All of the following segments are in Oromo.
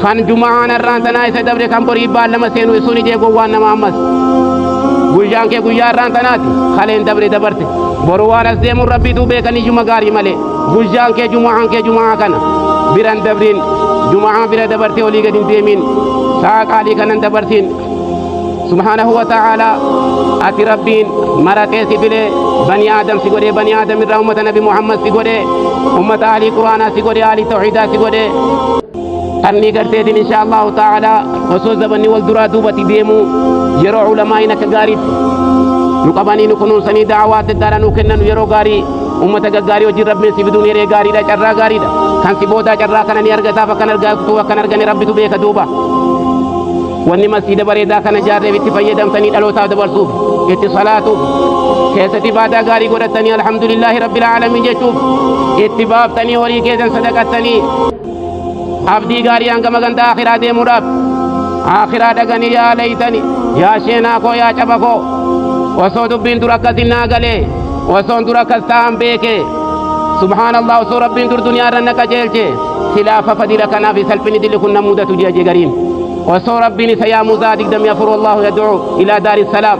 kan Jumaan irraantanaa isa dabre kan borii baallama seenu sun ijee gowwaan nama ammas guyyaan kee guyyaa irraantanaati kaleen dabre dabarte boru waan as deemuun rabbiitu beekanii juma gaarii malee guyyaan kee Jumaa kana biran dabrin Jumaa bira dabarte olii gadi hin deemin saa qaalii kanan dabarsin subhanahu wa ta'ala ati rabbiin maratee si file bani aadam si godhe bani aadam irraa ummata nabi Muhammad si godhe ummata ahli quraanaa si godhe ahli tawhiidaa si godhe anni garteetiin insha Allahu ta'ala osoo zabanni wal duraa duubatti deemu yeroo ulamaa'in akka gaariitti nu qabanii nu kunuunsanii da'awaa adda addaadhaan nu kennan yeroo gaarii ummata gaggaarii hojiin rabbiin si fiduun yeree gaariidha carraa gaariidha kan si boodaa carraa kana ni argataaf akkan argatu akkan argane rabbitu beeka duuba wanni masjiida bareedaa kana jaarreef itti fayyadamtanii dhalootaaf dabarsuuf itti salaatuuf keessatti ibaadaa gaarii godhatanii alhamdulillahi rabbil aalamiin jechuuf itti baaftanii horii keessan sadaqattanii abdii gaarii hanga magantaa akhiraa deemuudhaaf akhiraa dhaganii yaa laytani yaa sheenaa koo yaa caba koo osoo dubbiin dur akkasin naa galee osoon dur akkas ta'an beeke subhaanallah osoo rabbiin dur duniyaa irra na qajeelche silaafa fadila kanaaf salphini dilli kun na mudatu ji'a gariin osoo rabbiin isa yaa Muusaa 24 wallahu yad'u ilaa daari salaam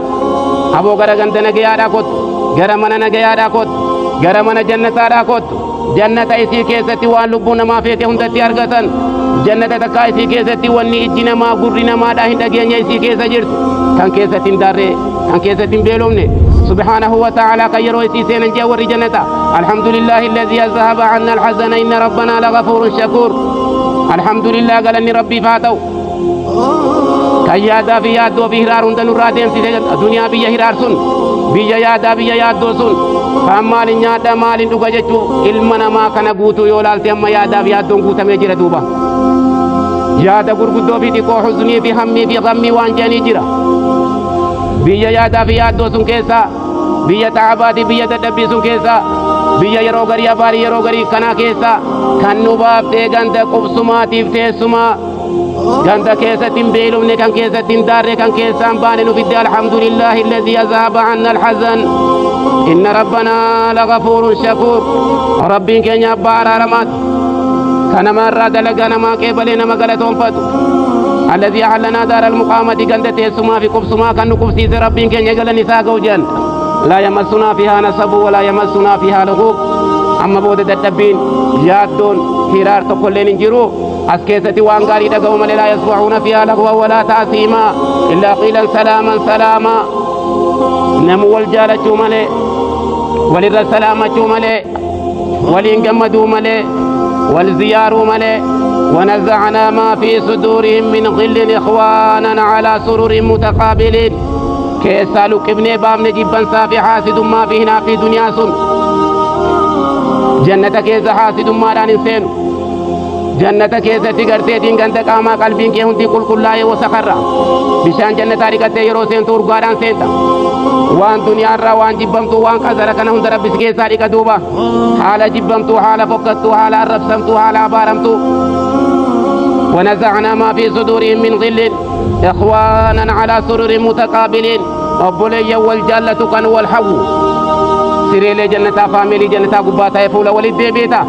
aboo gara ganda nagayaadhaa kottu gara mana nagayaadhaa kottu gara mana jannataadhaa kottu jannata isii keessatti waan lubbuun namaa feete hundatti argatan jannata takkaa isii keessatti wanni ijji namaa gurri namaadhaa hin dhageenye isii keessa jirtu kan keessatti hin darree kan keessatti hin beelofne subhaanahu wa ta'ala kan yeroo isii seenan jee warri jannata alhamdulillahi alladhii azhaba 'anna al-hazana inna rabbanaa laghafuurun shakuur alhamdulillah galanni rabbiif haa ta'u kan yaadaa fi yaaddoo fi hiraar hunda nurraa deemsise duniyaa biyya hiraar sun biyya yaadaa biyya yaaddoo sun kan maalin nyaadha maalin dhuga jechuu ilma namaa kana guutuu yoo laalte amma yaadaa fi yaaddoon guutamee jira duuba yaada gurguddoo fi xiqqoo huznii fi hammii fi gammii waan jedhanii jira biyya yaadaa fi yaaddoo sun keessa biyya ta'abaati biyya dadhabbii sun keessa biyya yeroo garii abaarii yeroo garii kanaa keessa kan nu baaftee ganda qubsumaatiif teessumaa ganda keessatti hin beelofne kan keessatti hin daarre kan keessaan baane nu fidde alhamdulillahi alladhii azhaba 'anna al-hazan inna rabbanaa laghafuurun shakuur rabbiin keenya abbaa araaramaati kan namarraa dalagaa namaa qeebalee nama galatoonfatu alladhii ahallanaa daara al-muqaamati ganda teessumaa fi qubsumaa kan nu qubsiise rabbiin keenya galan isaa ga'u jedhan laa yamassunaa fiihaa nasabun walaa yamassunaa fiihaa luguub amma booda dadhabbiin yaaddoon hiraar tokkolleen hin jiru as keessatti waan gaarii dhaga'u malee laa yasma'uuna fiihaa lagwan walaa ta'siimaa illaa qiilan salaaman salaamaa namu wal jaalachuu malee walirra salaamachuu malee waliin gammaduu malee wal ziyaaruu malee ونزعنا ما في صدورهم من غل إخوانا على سرر متقابلين كيسا لقبني بام نجيبا صافي حاسد ما فينا في دنيا سن جنة كيسا حاسد ما لا ننسين جنة كيسا تقرتين كنت قاما قلبين كي هندي كل كلاي وسخرة بشان جنة تاريكة يرو سين تور غاران سينتا وان دنيا را وان جبمتو وان كذا كان هند رب سكيسا ريكا دوبا حال جبمتو حال فكتو حال ربسمتو حال بارمتو ونزعنا ما في صدورهم من غل إخوانا على سرر متقابلين أبولي والجلة كان والحو سريل جنة فاميلي جنة قباتا يفول ولد بيتا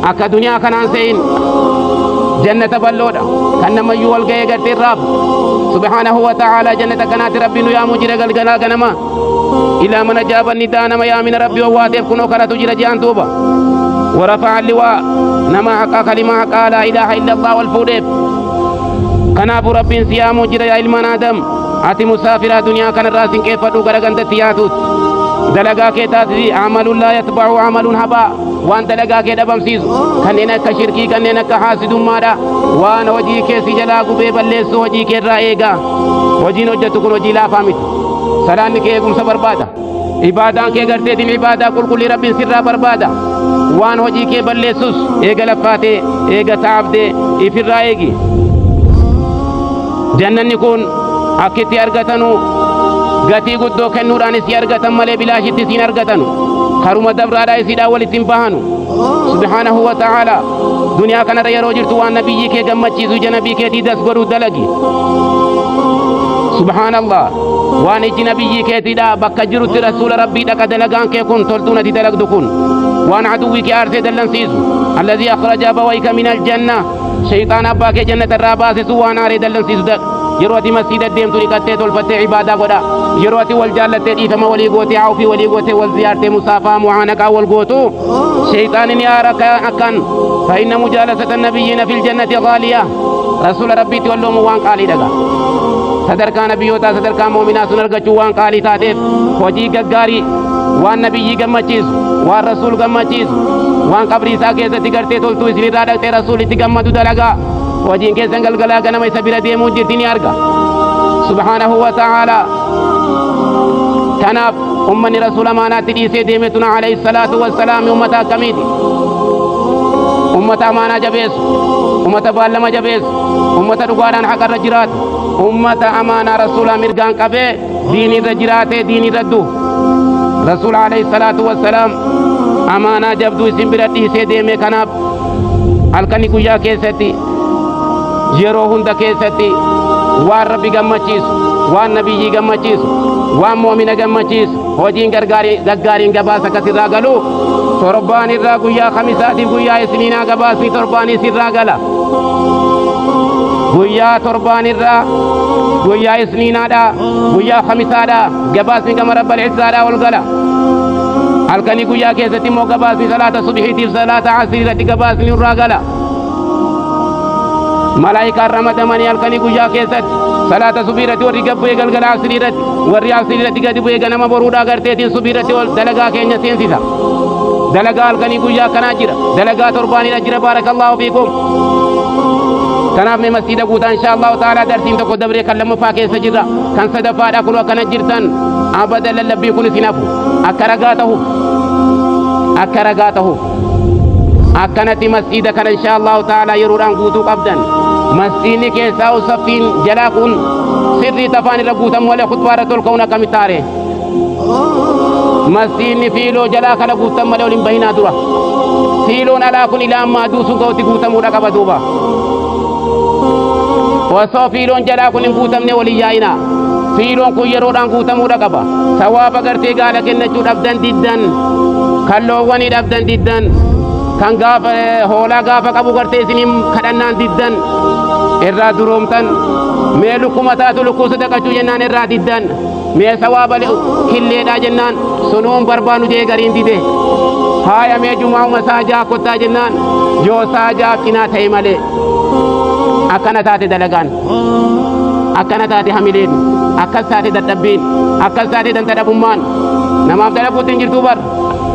أكا دنيا كان أنسين جنة بلودا كان نما يوال غيغة الرب سبحانه وتعالى جنة كانت ربي يا مجرى غلغنا غنما إلى من أجاب النداء نما يا من ربي وواتف كنو كرة جرى جان توبا ورفع اللواء نما حقا كلمة حقا لا إله إلا الله والفودف كناف رب سيام جرى يا علمان آدم آتي مسافر دنيا كان الراس كيف فدو غرغنت تياتوت دلغا كيتاتي عمل لا يتبع عمل هبا وان دلغا كيدبم سيزو كنينا كشركي كنينا كحاسد مادا وان وجي كيسي جلا غبي بلسو وجي كيرا ايغا وجي نوجتو كن وجي لا فامت سلام كيغم سبربادا عبادان كي غرتي دين عبادا كل رب سر بربادا وان وجي كي بلسوس ايغا لفاتي ايغا تعبدي افرايغي جنن يكون اكيتي ارغتنو غتي غدو كنوران سي ارغتن ملي بلاشتي سين ارغتنو خرما دبرادا سيدا ولتين باهنو سبحانه وتعالى دنيا كان يرو جرتو وان نبي كي گمچيزو جنبي كي تي دس غرو دلغي سبحان الله وان نبي كي تي دا بكجرت رسول ربي دك دلغان كي كون تولتون تي دلغ دكون وان عدوي كي ارسل دلن سيزو الذي اخرج ابويك من الجنه شيطان أباك جنة الراباس سوى نار دلن سيسدك يروتي مسجد الدين تريكتي تلفتي عبادة قدا يروتي والجالة إيفما ولي قوتي عوفي ولي قوتي والزيارة مصافة معانكة والقوتو شيطان يارك أكن فإن مجالسة النبيين في الجنة غالية رسول ربي تولوا موان قالي دقا صدركا نبيوتا صدركا مؤمنا سنرقچو وان قالي تاتيف وجي غغاري وان نبي گمچيس وان رسول گمچيس وان قبري سا کیسے تگرتے تولتو اسنی رادکتے رسول تگمدو دلگا وجين کے سنگل گلا گنم سبيرا ديمو جتني ارغا سبحانه وتعالى كناب امني رسول امانات دي سي ديمتنا عليه الصلاه والسلام امتا كميدي امتا امانه جبيس امتا بالما جبيس امتا دغاران حق الرجرات امتا امانه رسول مرغان قبه دين الرجرات دين ردو رسول عليه الصلاه والسلام امانه جبدو سيمبرتي سي ديمه كناب الكني كويا كيستي yeroo hunda keessatti waan rabbi gammachiisu waan nabiyyi gammachiisu waan mu'mina gammachiisu hojiin gaggaariin gabaasa akkasirraa galu torbaan irraa guyyaa khamisaatiif guyyaa isniinaa gabaasni torbaanis irraa gala guyyaa torbaan irraa guyyaa isniinaadha guyyaa khamisaadha gabaasni gama rabbal izzaadha ol gala halkanii guyyaa keessatti immoo gabaasni salaata subhiitiif salaata asrii irratti gabaasni irraa gala ملائكة رمضان يالكني كوجا كيسات صلاة سبيرة وري قبوا يقلقل عصريرة وري عصريرة قدبوا يقنما برودا قرتين سبيرة والدلقا كينيا سينسيسا دلقا الكني كوجا كناجرة دلقا ترباني نجرة بارك الله فيكم كناب من مسجد قوتا إن شاء الله تعالى درسين تقو دبري كلمة فاكي سجرة كان صدفا داكلوا كنجرتان أبدا للبي كل سنافو أكرقاته أكنت مسجد كان إن شاء الله تعالى يروران قوتو قبدا مسجد كيسا وصفين جلاكون سري تفاني ربوتا ولا خطبارة الكون كمتاره مسجد فيلو جلاك لبوتا ملولين بينا درا فيلو نلاكون إلى أما دوسو قوتي قوتا مرقب دوبا وصفيلون جلاكون قوتا من وليائنا فيلون كو يروران قوتا مرقب ثواب قرتي قالك إنجو أبدا جدا كاللواني أبدا جدا kan gaafa hoolaa gaafa qabu gartee isiniin kadhannaan diddan irraa duroomtan mee lukkuma taatu lukkuu sadaqachuu jennaan irraa diddan mee sawaaba killeedhaa jennaan sunuun barbaanu jee gariin dide haaya mee jumaa'uma saajaa kottaa jennaan yoo saajaa qinaa ta'e malee akkana taate dalagaan akkana taate hamileen akkas taate dadhabbiin akkas taate dantadhabummaan namaaf dalaguutti hin jirtuu bar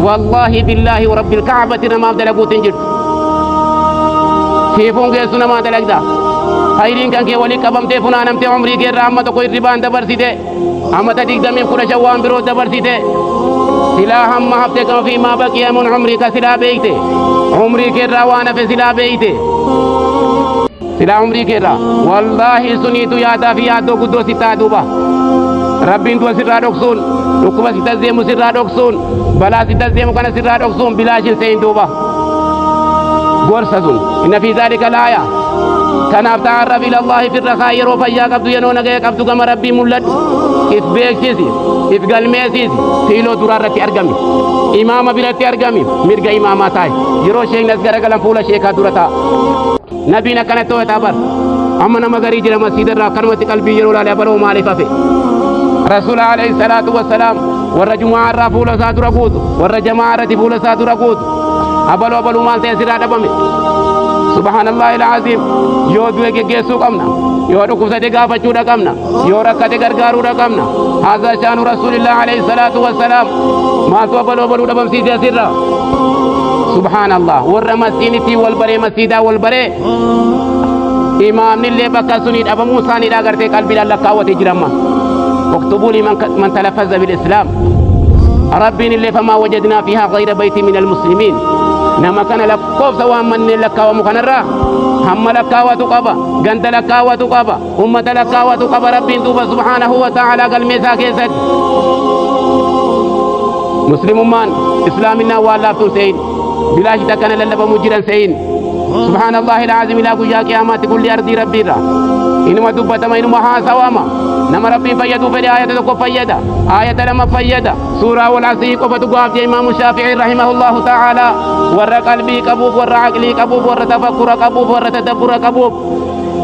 والله بالله ورب الكعبة نما دلقوا تنجر كيفون جسنا ما دلقدا خيرين كان كي ولي كبم تفنا نمت عمري كي رحمة كوي ربان دبر سيده أما تديك دمي كل شوام برو دبر سيده سلا هم هفتك في ما بقي من عمري كسلا بيته عمري كي روانة في سلا بيته سلا عمري كي را والله سنيت يا دافي يا دو قدو ستا دوبا ربين تو سرا دوكسون ركوبا ستازيمو سرا دوكسون بلا ستازيمو كان سرا دوكسون بلاشين سين دوبا غورسون ان في ذلك الايه كان تعرف الى الله في الرخاء يروفيا قبض ينون غي قبض كما ربي مولد اف بيكسي اف غالميسي فيلو درارتي ارغامي امام بلاتي ارغامي ميرغا اماما تاي يرو شيخ نسغر غلام فولا شيخا درتا نبينا كان تو تابر امنا مغري جرا مسجد را كرمت قلبي يرو لا بلو مالفه رسول عليه الصلاة والسلام والرجماعة رفول ساد رقود والرجماعة رفول ساد رقود أبلو مال تيسير هذا بمي سبحان الله العظيم يود وجه جسوك أمنا يود كوسة جافة جودا كمنا يود ركعة غرغارو كمنا هذا شأن رسول الله عليه الصلاة والسلام ما تو أبلو دبم سيد سير سبحان الله والرمسينتي والبري مسيدا والبري إمام نللي بكا سنيد أبو موسى نيدا غرتي قلبي الله كاوتي جرما اكتبوا لي من تلفظ بالإسلام ربي اللي فما وجدنا فيها غير بيت من المسلمين نما كان لكوف سواء من لك ومكنرا هم لك وتقبا غند لك وتقبا أمة لك وتقبا ربي دوبا سبحانه وتعالى قال ميسا كيسد مسلم من إسلامنا والله سين بلا شك كان للبا مجرا سين سبحان الله العظيم لا قجا قيامات كل أرض ربي را إنما دبتما إنما حاسواما نما ربي فيدو فدي آية تكو فيدا آية لما فيدا سورة والعصر قفتو قاف إمام الشافعي رحمه الله تعالى ورى قلبي كبوب ورى عقلي كبوب ورى تفكر كبوب ورى تدبر كبوب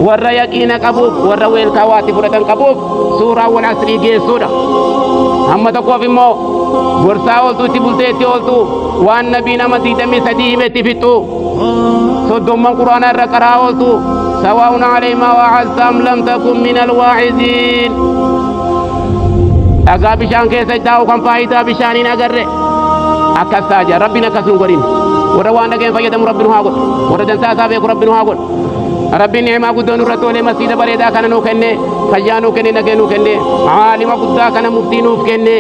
ورى يقين كبوب ورى ويل كواتب ورى كبوب سورة والعصر جيسورة أما تقوى في مو برسا أولتو تبلتي أولتو وان نبي نما تيتمي سديه متفتو صدوم من قرآن الرقراء أولتو سواء عليهم وعزت أم لم تكن من الواعظين أقا بشان كيسا جاو كم فايدا بشانين أقرر أكا ساجا ربنا كسن قرين وروانا كيف فايدم ربنا هاقل وردن ساسابيك ربنا هاقل ربي نعمة قدون رتولي مسجد بريدا كان نوكني خيانو كني نجنو كني عالم قدا كان مفتينو كني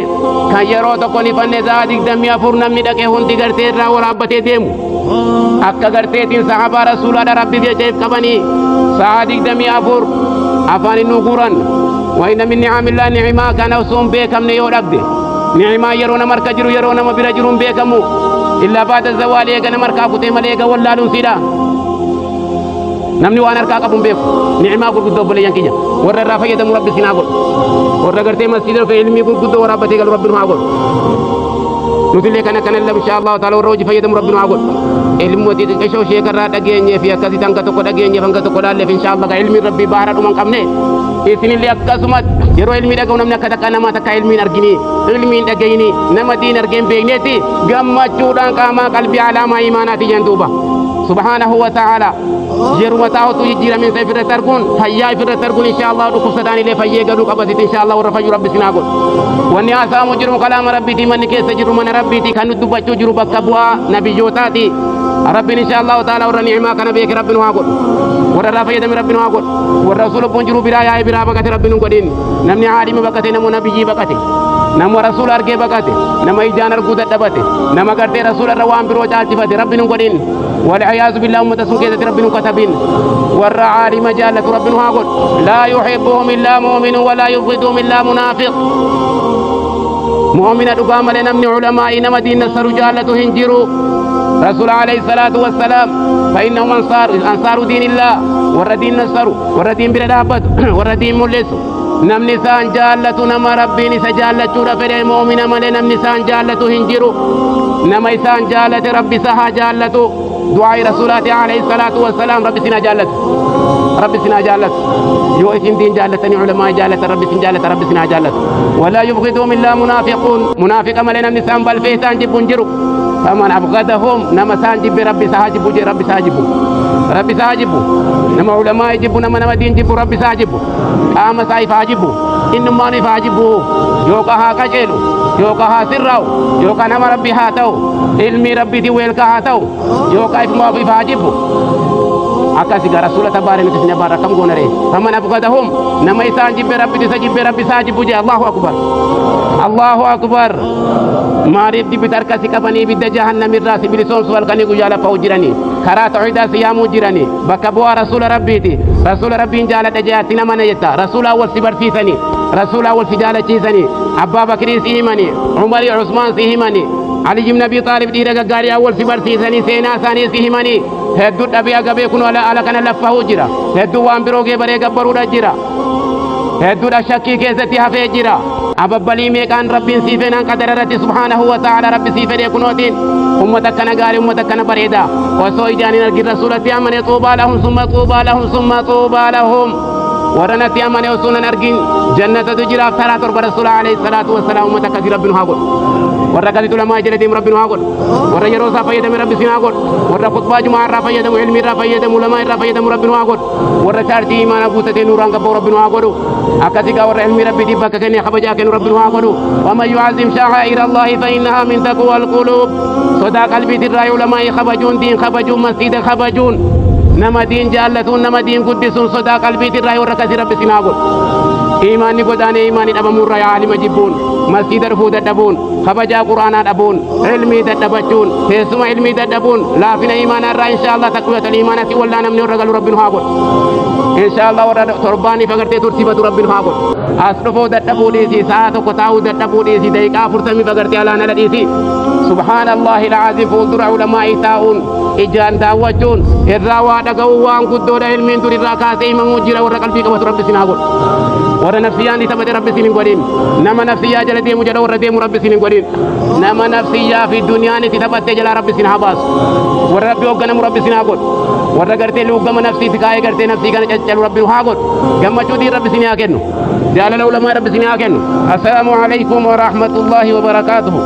كان يرو تكوني فن زادك دميا فرنا ميدا كهون تيجر تيرا ورابته ديمو أكا غرتي تين صحابة رسول الله ربي بيجيب كبني صادق دميا فور أفاني نوكوران وإن من نعم الله نعمة كان وسوم بكم نيورابد نعمة يرونا مركجرو يرونا مبرجرون بكمو إلا بعد الزوال يجنا مركابو تيماليجا ولا لونسيدا namni waan harkaa qabuun beeku ni'imaa gurguddoo obboleeyyan kiyya warra irraa fayyadamu rabbi sinaa godhu warra gartee masjiida dhufee ilmii gurguddoo waraabbatee galu rabbi nuhaa godhu nutillee kana kanallee inshaallahu ta'ala warra hojii fayyadamu rabbi nuhaa godhu ilmootii xiqqeeshoo sheekarraa dhageenyee fi akkasitti hanga tokko dhageenyeef hanga tokko laalleef inshaallah ilmiin rabbii baara dhuman qabne isinillee akkasumas yeroo ilmii dhaga'u namni akka takka namaa takka ilmiin argini ilmiin dhagayini nama diin argeen beekneeti gammachuudhaan qaamaa qalbii alaamaa imaanaati jenduuba subhaanahu wa ta'ala yeruma taa'utu jijjiira min sa ifirratti arguun fayyaa ifirratti arguun inshaallah dhukkubsataan illee fayyee galuu qabatit inshaallah warra fayyu rabbi sinaa godhu wanni haasa'amu jiru kalaama rabbiitii manni keessa jiru mana rabbiitii kan nuti dubbachuu jiru bakka bu'aa nabiyyootaati rabbiin inshaallah ta'ala warra ni'imaa kana beeke rabbi nu haa godhu warra irraa fayyadame rabbi nu haa godhu warra osoo lubbuun jiru biraa yaa'ee biraa baqate rabbi nu godhin namni haadhima baqate namoo nabiyyii baqate nama rasuula argee baqate nama ijaan arguu dadhabate nama gartee rasuula irra waan biroo caalchifate rabbi nu godhin والعياذ بالله أمة سنكيزة ربنا كتبين والرعال مجالة ربنا هاقول لا يحبهم إلا مؤمن ولا يبغضهم إلا منافق مؤمن أقام لنا من علماء إنما دين السر جالة هنجروا رسول عليه الصلاة والسلام فإنهم أنصار دين الله والردين السر والردين بردابت والردين ملس نم نسان جالة نما ربي نسا جالة شورا فرع مؤمن ملي نم نسان جالة هنجروا نما إسان جالة ربي سها جالة دعاء رسولات عليه الصلاة والسلام ربي سنا جالت ربي سنا جالت يو اسم دين جالتني علماء جالت ربي سنا جالت ربي سنا جالت ولا يبغضهم إلا منافقون منافق ملنا النسان بل فيسان جبون جرو فمن أبغضهم نما سان جب ربي ساجب ربي ساجب ربي ساجب نما علماء جب نما دين جب ربي ساجب قام سايف عجب إنما نفاجب يوكا كجلو يوكا سراو يوكا نما ربي هاتو علمي ربي دي ويلكا هاتو يوكا إفما في فاجب akasi ga rasulullah tabarak wa ta'ala barakam gonare faman abghadahum nama isan jibbe rabbi sajibu je Allahu akbar marib di bitar kasi kapani bidda jahannam irrasi bilisom suwal kani gujala paujirani kara tauhida siyamu jirani bakabu rasul rabbi jala dajatina manayta rasul awal sibartisani rasul awal sijala chisani abba bakri sihimani umar usman sihimani ali ibn abi talib di daga gari awal sibartisani sena sani sihimani heddu dhabi agabe kuno ala kana lafahu jira heddu wambiroge bare gabbaru jira heddu da shakki keessatti hafee jira ababbali meeqaan rabbiin siifenaan qadararratti subhanahu wa ta'ala rabbi siifene kunootiin ummata kana gaari ummata kana bareeda osoo ijaanin argin rasulatti amane tuubaa lahum tuubaa lahum ورنتي أمانة وسنن أرجين جنة تجرى فرات رب رسول عليه الصلاة والسلام أمة كثير ربنا هاقول وركذي تلما جلدهم ربنا هاقول ورجروسا فيدم رب سنا هاقول ورخطبة جمعة رفيدم علم رفيدم علماء رفيدم ربنا هاقول ورشارتي إيمان أبوتة نوران كبر ربنا هاقول أكثر كور علم ربي دبك كني خبجا كن ربنا هاقول وما يعظم شعائر الله فإنها من تقوى القلوب صدق قلبي الرأي علماء خبجون دين خبجون مسجد خبجون nama diin jaallatuun nama diin guddisuun sodaa qalbiitirraa warra kasi rabbi sinaa godhu imaanni godaanee imaanni dhabamurraa yaa alima jibbuun masjiida dhufuu dadhabuun kabajaa quraanaa dhabuun ilmii dadhabachuun teessuma ilmii dadhabuun laafina imaanarraa inshaallah takwiyatal imaanatti wallaa namni warra galu rabbi nu haa godhu inshaallah warra torbaaniif agartee tursiifatu rabbi nu haa godhu as dhufuu dadhabuu dhiisii sa'a tokko taa'uu dadhabuu dhiisii daqiiqaa 40 agartee alaana dhiisii subhaanallahi alcaziim fuuldura ulamaa'ii taa'uun ijaan daawwachuun irraa waa dhaga'uu waan guddoodha ilmiin dur irraa kaasee himamuu jira warra qalbii qabatu rabbi sin haa godhu warra nafsiyyaan taphate rabbi sin hin godhin nama nafsiyyaa jala deemu jala warra deemu rabbi sin hin godhin nama nafsiyyaa fi dunyaan itti taphattee jala rabbi sin haa baasu warra rabbi hoogganamu rabbi sin haa godhu warra gartee luugama nafsiitti kaa'ee gartee nafsii kana caccalu rabbi haa godhu gammachuutiin rabbi sin haa kennu jaalala ulamaa rabbi sin haa kennu assalaamu alaykum wa rahmatullahi wa barakaatuhu